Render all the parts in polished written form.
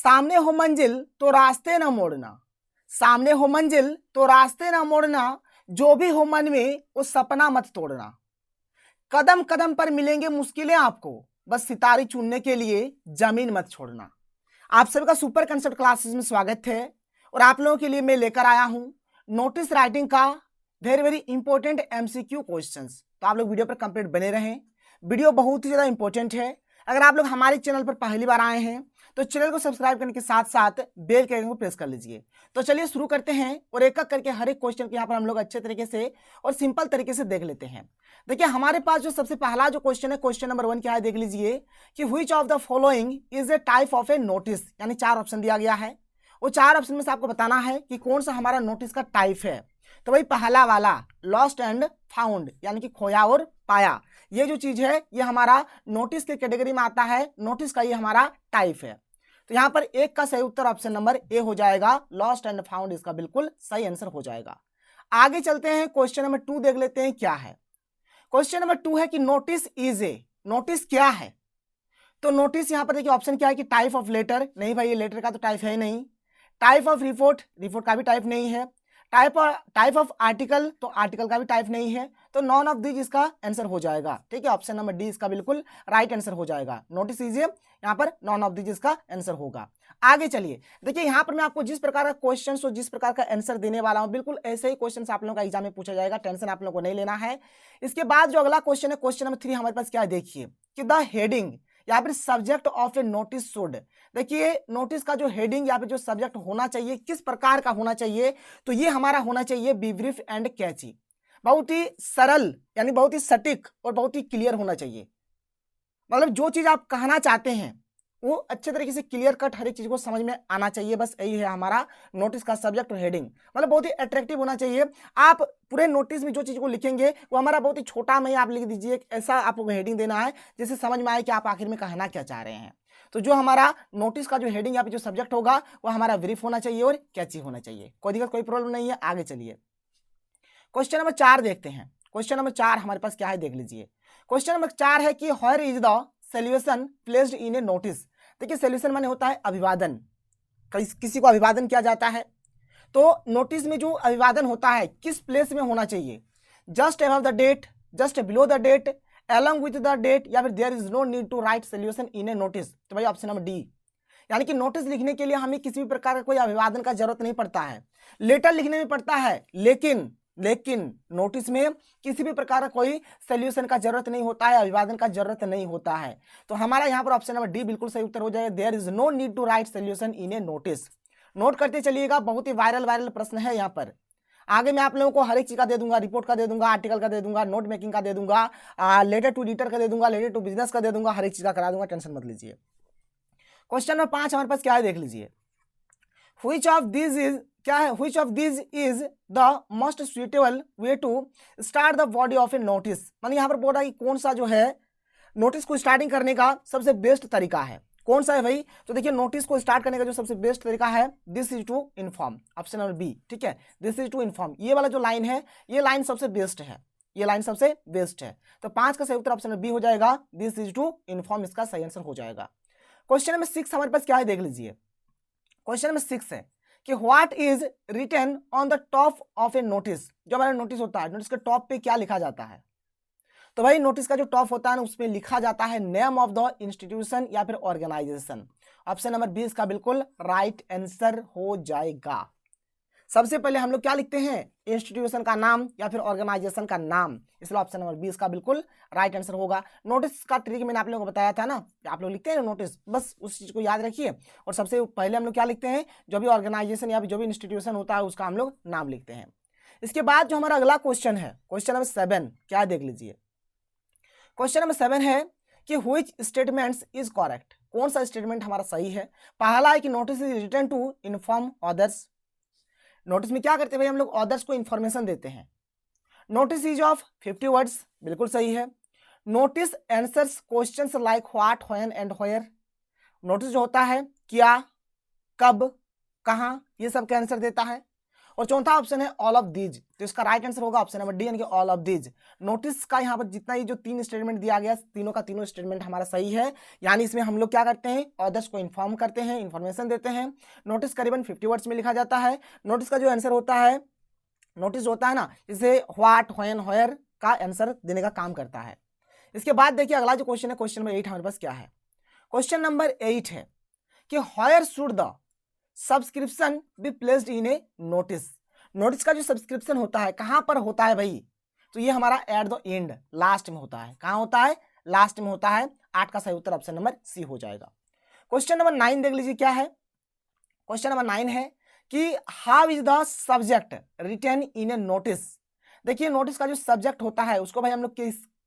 सामने हो मंजिल तो रास्ते न मोड़ना, सामने हो मंजिल तो रास्ते न मोड़ना, जो भी हो मन में वो सपना मत तोड़ना। कदम कदम पर मिलेंगे मुश्किलें आपको, बस सितारे चुनने के लिए जमीन मत छोड़ना। आप सभी का सुपर कंसेप्ट क्लासेस में स्वागत है और आप लोगों के लिए मैं लेकर आया हूं नोटिस राइटिंग का very very important MCQ questions. तो आप लोग वीडियो पर कंप्लीट बने रहें, वीडियो बहुत ही ज़्यादा इंपॉर्टेंट है। अगर आप लोग हमारे चैनल पर पहली बार आए हैं तो चैनल को सब्सक्राइब करने के साथ साथ बेल के आइकन को प्रेस कर लीजिए। तो चलिए शुरू करते हैं और एक एक करके हर एक क्वेश्चन को यहाँ पर हम लोग अच्छे तरीके से और सिंपल तरीके से देख लेते हैं। देखिए हमारे पास जो सबसे पहला जो क्वेश्चन है, क्वेश्चन नंबर 1 क्या है देख लीजिए कि which of the following is a type of a notice. यानी 4 ऑप्शन दिया गया है, वो 4 ऑप्शन में से आपको बताना है कि कौन सा हमारा नोटिस का टाइप है। तो भाई पहला वाला लॉस्ट एंड फाउंड यानी कि खोया और पाया, ये जो चीज है ये हमारा नोटिस के कैटेगरी में आता है, नोटिस का ये हमारा टाइप है। तो यहाँ पर एक का सही उत्तर ऑप्शन नंबर ए हो जाएगा, लॉस्ट एंड फाउंड इसका बिल्कुल सही आंसर हो जाएगा। आगे चलते हैं, क्वेश्चन नंबर 2 देख लेते हैं क्या है। क्वेश्चन नंबर 2 है कि नोटिस इज ए, नोटिस क्या है। तो नोटिस यहाँ पर देखिए ऑप्शन क्या है कि टाइप ऑफ लेटर, नहीं भाई ये लेटर का तो टाइप है ही नहीं। टाइप ऑफ रिपोर्ट, रिपोर्ट का भी टाइप नहीं है। टाइप ऑफ आर्टिकल, तो आर्टिकल का भी टाइप नहीं है। तो नॉन ऑफ दीज इसका आंसर हो जाएगा। ठीक है, ऑप्शन नंबर डी इसका बिल्कुल राइट आंसर हो जाएगा। नोटिस इज ए, यहाँ पर नॉन ऑफ दीज इसका आंसर होगा। आगे चलिए, देखिए यहाँ पर मैं आपको जिस प्रकार का क्वेश्चन और जिस प्रकार का आंसर देने वाला हूँ बिल्कुल ऐसे ही क्वेश्चन आप लोगों का एग्जाम में पूछा जाएगा, टेंशन आप लोगों को नहीं लेना है। इसके बाद जो अगला क्वेश्चन है, क्वेश्चन नंबर 3 हमारे पास क्या है देखिए कि द हेडिंग या फिर subject of a notice should. देखिए नोटिस का जो हेडिंग या फिर जो सब्जेक्ट होना चाहिए किस प्रकार का होना चाहिए, तो ये हमारा होना चाहिए बी ब्रीफ एंड कैची, बहुत ही सरल यानी बहुत ही सटीक और बहुत ही क्लियर होना चाहिए। मतलब जो चीज आप कहना चाहते हैं वो अच्छे तरीके से क्लियर कट हर एक चीज को समझ में आना चाहिए, बस यही है हमारा नोटिस का सब्जेक्ट और हेडिंग। मतलब बहुत ही अट्रैक्टिव होना चाहिए। आप पूरे नोटिस में जो चीज को लिखेंगे वो हमारा बहुत ही छोटा में आप लिख दीजिए, ऐसा आपको हेडिंग देना है जिससे समझ में आए कि आप आखिर में कहना क्या चाह रहे हैं। तो जो हमारा नोटिस का जो हेडिंग या फिर जो सब्जेक्ट होगा वो हमारा ब्रीफ होना चाहिए और कैची होना चाहिए। कोई दिक्कत कोई प्रॉब्लम नहीं है। आगे चलिए, क्वेश्चन नंबर 4 देखते हैं। क्वेश्चन नंबर 4 हमारे पास क्या है देख लीजिए। क्वेश्चन नंबर 4 है कि where is the solution placed in a notice. देखिए सोल्यूशन माने होता है अभिवादन, किसी को अभिवादन किया जाता है। तो नोटिस में जो अभिवादन होता है किस प्लेस में होना चाहिए, just above the date, just below the date, along with the date, या फिर there is no need to write solution in a notice। तो भाई ऑप्शन नंबर डी, यानी कि नोटिस लिखने के लिए हमें किसी भी प्रकार का कोई अभिवादन का जरूरत नहीं पड़ता है। लेटर लिखने में पड़ता है, लेकिन नोटिस में किसी भी प्रकार का कोई सोल्यूशन का जरूरत नहीं होता है, अभिवादन का जरूरत नहीं होता है। तो हमारा यहाँ पर ऑप्शन नंबर डी बिल्कुल सही उत्तर हो जाएगा, there is no need to write solution in a notice. Note करते चलिएगा, बहुत ही वायरल प्रश्न है यहाँ पर। आगे मैं आप लोगों को हर एक चीज का दे दूंगा, रिपोर्ट का दे दूंगा, आर्टिकल का दे दूंगा, नोट मेकिंग का दे दूंगा, लेटर टू एडिटर का दे दूंगा, लेटर टू बिजनेस का दे दूंगा, हर एक चीज का करा दूंगा, टेंशन मत लीजिए। क्वेश्चन नंबर 5 हमारे पास क्या है देख लीजिए। व्हिच ऑफ दिस इज, क्या है, which of this is the most suitable way to start the body of a notice. माने यहाँ पर बोल रहा है कि कौन सा जो है नोटिस को स्टार्टिंग करने का सबसे बेस्ट तरीका है, कौन सा है भाई। तो देखिए नोटिस को स्टार्ट करने का जो सबसे बेस्ट तरीका है, this is to inform, option number B. ठीक है, दिस इज टू इन्फॉर्म, ये वाला जो लाइन है ये लाइन सबसे बेस्ट है, ये लाइन सबसे बेस्ट है। तो 5 का सही उत्तर ऑप्शन नंबर बी हो जाएगा, दिस इज टू इन्फॉर्म इसका सही आंसर हो जाएगा। क्वेश्चन नंबर 6 हमारे पास क्या है देख लीजिए। क्वेश्चन नंबर 6 है कि what is written on the top of a notice. जो हमारा नोटिस होता है, नोटिस के टॉप पे क्या लिखा जाता है। तो भाई नोटिस का जो टॉप होता है ना उसमें लिखा जाता है नेम ऑफ द इंस्टीट्यूशन या फिर ऑर्गेनाइजेशन। ऑप्शन नंबर 20 का बिल्कुल राइट आंसर हो जाएगा। सबसे पहले हम लोग क्या लिखते हैं, इंस्टीट्यूशन का नाम या फिर ऑर्गेनाइजेशन का नाम, इसलिए ऑप्शन नंबर 20 का बिल्कुल राइट आंसर होगा। नोटिस का ट्रिक मैंने आप लोगों को बताया था ना, आप लोग लिखते हैं नोटिस, बस उस चीज को याद रखिए। और सबसे पहले हम लोग क्या लिखते हैं, जो भी ऑर्गेनाइजेशन या फिर जो भी इंस्टीट्यूशन होता है उसका हम लोग नाम लिखते हैं। इसके बाद जो हमारा अगला क्वेश्चन है, क्वेश्चन नंबर 7 क्या देख लीजिए। क्वेश्चन नंबर 7 है कि व्हिच स्टेटमेंट्स इज करेक्ट, कौन सा स्टेटमेंट हमारा सही है। पहला है कि notice is written to inform others. Notice में क्या करते हैं भाई, हम लोग अदर्स को इंफॉर्मेशन देते हैं। नोटिस इज ऑफ 50 वर्ड्स, बिल्कुल सही है। Notice answers questions like what, when and where. Notice जो होता है क्या, कब, कहां, ये सब का आंसर देता है। और चौथा ऑप्शन है ऑल ऑफ दीज। तो इसका राइट आंसर होगा ऑप्शन नंबर डी यानी कि ऑल ऑफ दीज। नोटिस का यहाँ पर जितना ही जो 3 स्टेटमेंट दिया गया, तीनों का तीनों स्टेटमेंट हमारा सही है। यानी इसमें हम लोग क्या करते हैं, ऑदर्स को इन्फॉर्म करते हैं, इन्फॉर्मेशन देते हैं। नोटिस करीबन 50 वर्ड्स में लिखा जाता है। नोटिस का जो आंसर होता है, नोटिस होता है ना, इसे व्हाट, व्हेन, वेयर का आंसर देने का काम करता है। इसके बाद देखिए अगला जो क्वेश्चन है, क्वेश्चन नंबर 8 हमारे पास क्या है। क्वेश्चन नंबर 8 है कि where should the subscription be placed in a notice. Notice का जो सब्सक्रिप्शन होता है कहां पर होता है भाई, तो ये हमारा एट द एंड, लास्ट में होता है। कहां होता है, लास्ट में होता है। 8 का सही उत्तर ऑप्शन नंबर सी हो जाएगा। क्वेश्चन नंबर 9 देख लीजिए क्या है। क्वेश्चन नंबर 9 है कि how is the subject written in a notice. देखिए नोटिस का जो सब्जेक्ट होता है उसको भाई हम लोग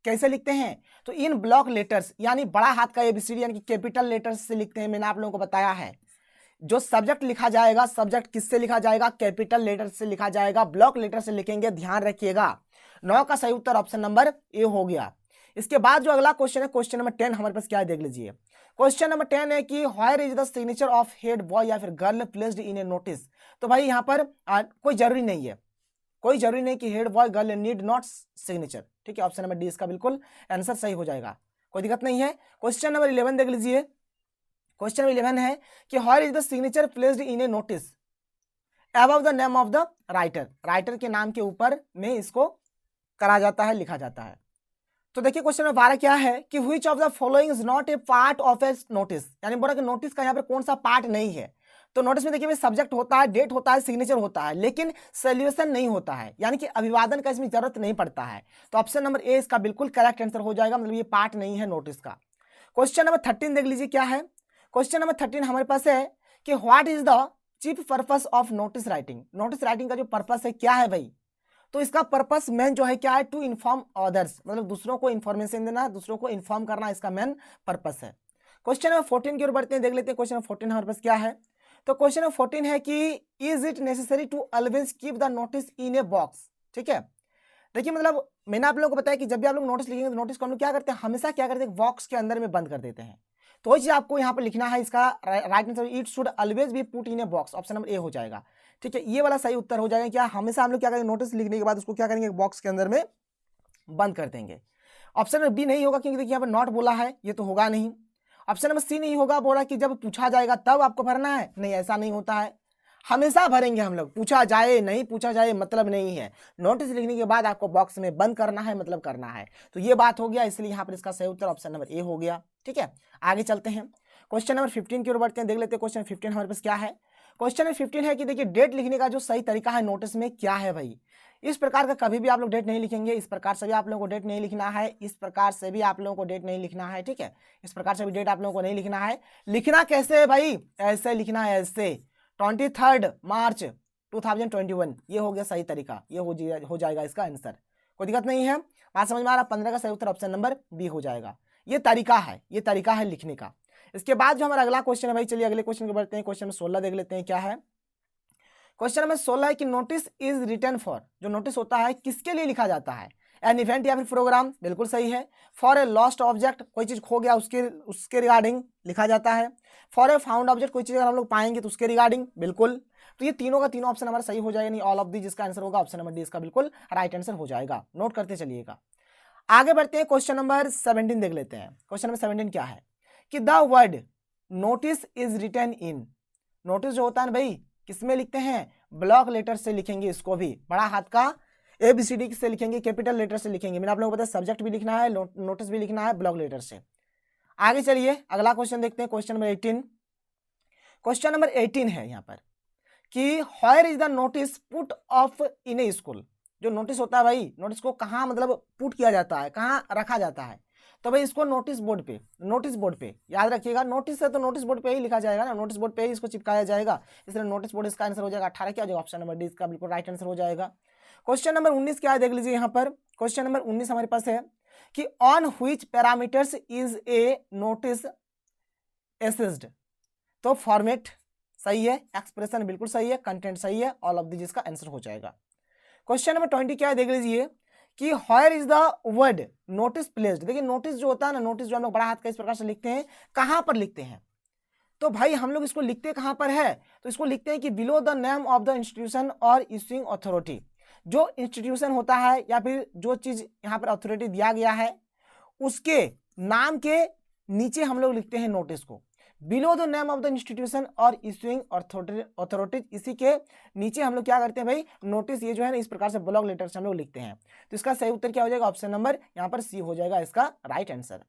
कैसे लिखते हैं, तो इन ब्लॉक लेटर्स यानी बड़ा हाथ का एबीसीडी यानी कि कैपिटल लेटर्स से लिखते हैं। मैंने आप लोगों को बताया है जो सब्जेक्ट लिखा जाएगा, सब्जेक्ट किससे लिखा जाएगा, कैपिटल लेटर से लिखा जाएगा, ब्लॉक लेटर से लिखेंगे, ध्यान रखिएगा। 9 का सही उत्तर ऑप्शन नंबर ए हो गया। इसके बाद जो अगला क्वेश्चन है, क्वेश्चन नंबर 10 हमारे पास क्या है देख लीजिए। क्वेश्चन नंबर 10 है कि where is the signature of head boy या फिर girl placed in a notice. तो भाई यहाँ पर कोई जरूरी नहीं है, कोई जरूरी नहीं कि head boy girl need not signature. ठीक है, ऑप्शन नंबर डी इसका बिल्कुल आंसर सही हो जाएगा, कोई दिक्कत नहीं है। क्वेश्चन नंबर 11 देख लीजिए। क्वेश्चन नंबर 11 है कि where is the signature placed in a notice above the name of the writer. Writer के नाम के ऊपर में इसको करा जाता है, लिखा जाता है। तो देखिए क्वेश्चन नंबर 12 क्या है कि which of the following is not a part of a notice. यानी बोला कि नोटिस का यहाँ पर कौन सा पार्ट नहीं है। तो नोटिस में देखिए भाई सब्जेक्ट होता है, डेट होता है, सिग्नेचर होता है, लेकिन सोल्यूशन नहीं होता है, यानी कि अभिवादन का इसमें जरूरत नहीं पड़ता है। तो ऑप्शन नंबर ए इसका बिल्कुल करेक्ट आंसर हो जाएगा, मतलब ये पार्ट नहीं है नोटिस का। क्वेश्चन नंबर 13 देख लीजिए क्या है। क्वेश्चन नंबर 13 हमारे पास है कि what is the chief purpose of notice writing. Notice writing का जो पर्पस है क्या है भाई, तो इसका पर्पस मेन जो है क्या है, टू इन्फॉर्म अदर्स, मतलब दूसरों को इन्फॉर्मेशन देना, दूसरों को इन्फॉर्म करना, इसका मेन पर्पस है। क्वेश्चन नंबर 14 की ओर बढ़ते हैं, देख लेते हैं क्वेश्चन नंबर 14 हमारे पास क्या है। तो क्वेश्चन नंबर 14 है कि is it necessary to always keep the notice in a box. ठीक है, देखिए मतलब मैंने आप लोगों को बताया कि जब भी आप लोग नोटिस लिखेंगे तो नोटिस को हम लोग क्या करते हैं, हमेशा क्या करते हैं, बॉक्स के अंदर में बंद कर देते हैं। तो वही चीज आपको यहाँ पर लिखना है, इसका right answer it should always be put in a box, option number A हो जाएगा। ठीक है, ये वाला सही उत्तर हो जाएगा। क्या हमेशा हम लोग क्या करेंगे, नोटिस लिखने के बाद उसको क्या करेंगे, बॉक्स के अंदर में बंद कर देंगे। ऑप्शन नंबर बी नहीं होगा क्योंकि देखिए यहाँ पर नॉट बोला है, ये तो होगा नहीं। ऑप्शन नंबर सी नहीं होगा, बोला कि जब पूछा जाएगा तब आपको भरना है, नहीं ऐसा नहीं होता है, हमेशा भरेंगे हम लोग, पूछा जाए नहीं पूछा जाए मतलब नहीं है। नोटिस लिखने के बाद आपको बॉक्स में बंद करना है, मतलब करना है। तो ये बात हो गया, इसलिए यहाँ पर इसका सही उत्तर ऑप्शन नंबर ए हो गया। ठीक है, आगे चलते हैं, क्वेश्चन नंबर 15 की ओर बढ़ते हैं, देख लेते हैं क्वेश्चन 15 हमारे पास क्या है। क्वेश्चन नंबर 15 है कि देखिए डेट लिखने का जो सही तरीका है नोटिस में क्या है भाई। इस प्रकार का कभी भी आप लोग डेट नहीं लिखेंगे, इस प्रकार से भी आप लोगों को डेट नहीं लिखना है, इस प्रकार से भी आप लोगों को डेट नहीं लिखना है। ठीक है, इस प्रकार से भी डेट आप लोगों को नहीं लिखना है। लिखना कैसे है भाई, ऐसे लिखना है, ऐसे 23 मार्च 2021, ये हो गया सही तरीका, ये हो जाएगा इसका आंसर, कोई दिक्कत नहीं है। बात समझ में आ रहा, 15 का सही उत्तर ऑप्शन नंबर बी हो जाएगा। ये तरीका है, ये तरीका है लिखने का। इसके बाद जो हमारा अगला क्वेश्चन है भाई, चलिए अगले क्वेश्चन को बढ़ते हैं। क्वेश्चन नंबर 16 देख लेते हैं क्या है। क्वेश्चन नंबर 16 है कि नोटिस इज रिटन फॉर, जो नोटिस होता है किसके लिए लिखा जाता है, एन इवेंट या फिर प्रोग्राम, बिल्कुल सही है। फॉर ए लॉस्ट ऑब्जेक्ट, कोई चीज खो गया उसके रिगार्डिंग लिखा जाता है। फॉर ए फाउंड ऑब्जेक्ट, कोई चीज अगर हम लोग पाएंगे तो उसके रिगार्डिंग, बिल्कुल। तो ये तीनों का तीनों ऑप्शन हमारा सही हो जाएगा, नहीं ऑल ऑफ दी, जिसका आंसर होगा ऑप्शन नंबर डी इसका बिल्कुल राइट आंसर हो जाएगा। नोट करते चलिएगा, आगे बढ़ते हैं। क्वेश्चन नंबर 17 देख लेते हैं। क्वेश्चन नंबर 17 क्या है कि the word notice is written in. Notice जो होता है ना भाई, किसमें लिखते हैं, ब्लॉक लेटर से लिखेंगे, इसको भी बड़ा हाथ का ABCD से लिखेंगे, कैपिटल लेटर से लिखेंगे। मैंने आप लोगों को बताया सब्जेक्ट भी लिखना है, नोटिस भी लिखना है ब्लॉक लेटर से। आगे चलिए अगला क्वेश्चन देखते हैं, क्वेश्चन नंबर 18। क्वेश्चन नंबर 18 है यहाँ पर कि where is the notice put off in A school. जो नोटिस होता है भाई, नोटिस को कहाँ मतलब पुट किया जाता है, कहाँ रखा जाता है, तो भाई इसको नोटिस बोर्ड पे याद रखिएगा। नोटिस है तो नोटिस बोर्ड पे ही लिखा जाएगा ना, नोटिस बोर्ड पे ही इसको चिपकाया जाएगा, इसलिए नोटिस बोर्ड इसका आंसर हो जाएगा। 18 क्या हो जाएगा, ऑप्शन नंबर डी इसका बिल्कुल राइट आंसर हो जाएगा। क्वेश्चन नंबर 19 क्या है देख लीजिए यहाँ पर। क्वेश्चन नंबर 19 हमारे पास है कि on which parameters is a notice assessed. तो फॉर्मेट सही है, एक्सप्रेशन बिल्कुल सही है, कंटेंट सही है, ऑल ऑफ दिस इसका आंसर हो जाएगा। क्वेश्चन नंबर 20 क्या है देख लीजिए कि where is the word notice placed. देखिए नोटिस जो होता है ना, नोटिस जो हम लोग बड़ा हाथ का इस प्रकार से लिखते हैं, कहां पर लिखते हैं, तो भाई हम लोग इसको लिखते कहाँ पर है, तो इसको लिखते हैं कि below the name of the institution और इश्यूइंग अथॉरिटी। जो इंस्टीट्यूशन होता है या फिर जो चीज यहाँ पर अथॉरिटी दिया गया है उसके नाम के नीचे हम लोग लिखते हैं नोटिस को। Below the name of the institution और इश्यूइंग अथॉरिटीज, इसी के नीचे हम लोग क्या करते हैं भाई, नोटिस। ये जो है ना इस प्रकार से ब्लॉक लेटर से हम लोग लिखते हैं। तो इसका सही उत्तर क्या हो जाएगा, ऑप्शन नंबर यहाँ पर सी हो जाएगा इसका राइट आंसर।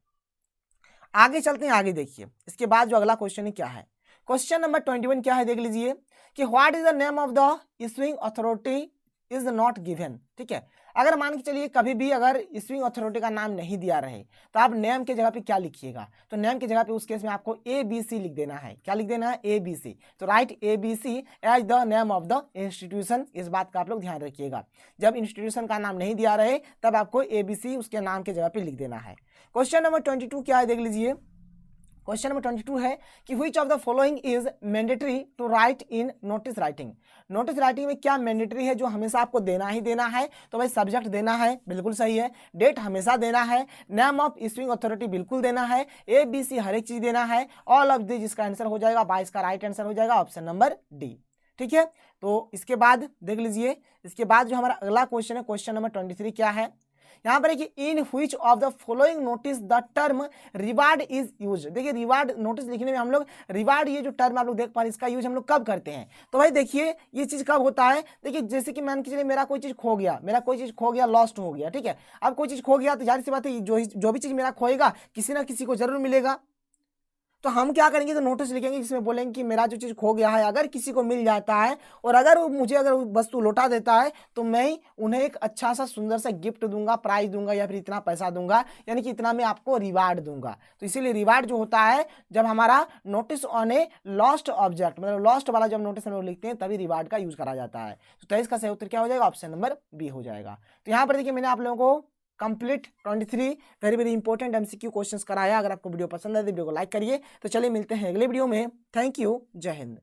आगे चलते हैं, आगे देखिए इसके बाद जो अगला क्वेश्चन है क्या है। क्वेश्चन नंबर 21 क्या है, देख लीजिए कि what is the name of the issuing authority is not given. ठीक है, अगर मान के चलिए कभी भी अगर इश्यूइंग अथॉरिटी का नाम नहीं दिया रहे तो आप नेम के जगह पे क्या लिखिएगा, तो नेम के जगह पे उस केस में आपको ABC लिख देना है। क्या लिख देना है, ABC। तो write ABC as the name of the institution. इस बात का आप लोग ध्यान रखिएगा, जब इंस्टीट्यूशन का नाम नहीं दिया रहे तब आपको ABC उसके नाम के जगह पे लिख देना है। क्वेश्चन नंबर 22 क्या है, देख लीजिए। क्वेश्चन नंबर 22 है कि which of the following is mandatory to write in notice writing. Notice writing में क्या मैंडेटरी है जो हमेशा आपको देना ही देना है, तो भाई सब्जेक्ट देना है, बिल्कुल सही है। डेट हमेशा देना है, नेम ऑफ इश्यूइंग अथॉरिटी बिल्कुल देना है, ABC हर एक चीज देना है, ऑल ऑफ दिस जिसका आंसर हो जाएगा 22 का राइट आंसर हो जाएगा ऑप्शन नंबर डी। ठीक है, तो इसके बाद देख लीजिए, इसके बाद जो हमारा अगला क्वेश्चन है क्वेश्चन नंबर 23 क्या है, यहाँ पर है कि in which of the following notice the term reward is use. देखिए रिवार्ड नोटिस लिखने में हम लोग रिवार्ड, ये जो टर्म आप लोग देख पा रहे हैं इसका यूज हम लोग कब करते हैं, तो भाई देखिए ये चीज कब होता है। देखिए जैसे कि मान के चलिए मेरा कोई चीज खो गया, लॉस्ट हो गया। ठीक है, अब कोई चीज खो गया तो जाहिर सी बात है जो भी चीज मेरा खोएगा किसी ना किसी को जरूर मिलेगा। तो हम क्या करेंगे, तो नोटिस लिखेंगे जिसमें बोलेंगे कि मेरा जो चीज़ खो गया है अगर किसी को मिल जाता है और अगर वो मुझे अगर वस्तु लौटा देता है तो मैं उन्हें एक अच्छा सा सुंदर सा गिफ्ट दूंगा, प्राइज दूंगा या फिर इतना पैसा दूंगा, यानी कि इतना मैं आपको रिवार्ड दूंगा। तो इसीलिए रिवार्ड जो होता है जब हमारा notice on a lost object, मतलब लॉस्ट वाला जब नोटिस हम लोग लिखते हैं तभी रिवार्ड का यूज करा जाता है। तो 23 का सही उत्तर क्या हो जाएगा, ऑप्शन नंबर बी हो जाएगा। तो यहाँ पर देखिए मैंने आप लोगों को complete 23 very very important MCQ questions कराया। अगर आपको वीडियो पसंद है तो वीडियो को लाइक करिए। तो चलिए मिलते हैं अगले वीडियो में। थैंक यू, जय हिंद।